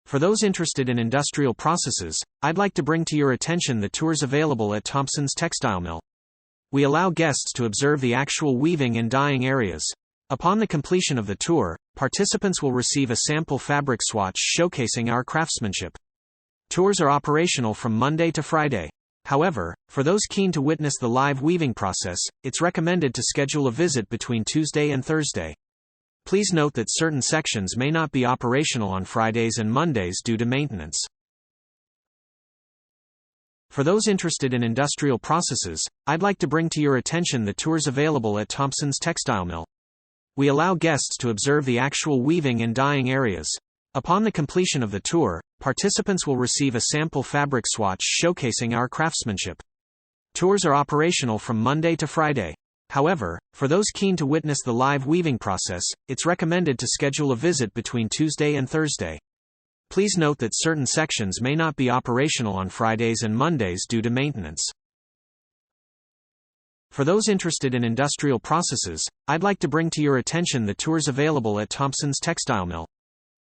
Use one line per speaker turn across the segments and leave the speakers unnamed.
For those interested in industrial processes, I'd like to bring to your attention the tours available at Thompson's textile mill. We allow guests to observe the actual weaving and dyeing areas. Upon the completion of the tour, participants will receive a sample fabric swatch showcasing our craftsmanship. Tours are operational from Monday to Friday. However, for those keen to witness the live weaving process, it's recommended to schedule a visit between Tuesday and Thursday. Please note that certain sections may not be operational on Fridays and Mondays due to maintenance. For those interested in industrial processes, I'd like to bring to your attention the tours available at Thompson's textile mill. We allow guests to observe the actual weaving and dyeing areas. Upon the completion of the tour, participants will receive a sample fabric swatch showcasing our craftsmanship. Tours are operational from Monday to Friday. However, for those keen to witness the live weaving process, it's recommended to schedule a visit between Tuesday and Thursday. Please note that certain sections may not be operational on Fridays and Mondays due to maintenance. For those interested in industrial processes, I'd like to bring to your attention the tours available at Thompson's textile mill.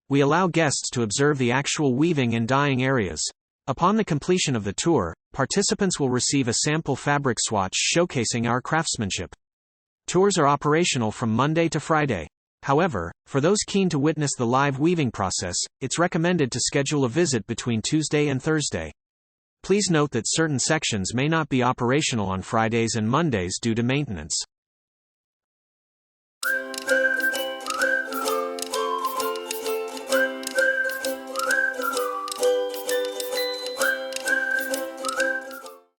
We allow guests to observe the actual weaving and dyeing areas. Upon the completion of the tour, participants will receive a sample fabric swatch showcasing our craftsmanship. Tours are operational from Monday to Friday. However, for those keen to witness the live weaving process, it's recommended to schedule a visit between Tuesday and Thursday. Please note that certain sections may not be operational on Fridays and Mondays due to maintenance.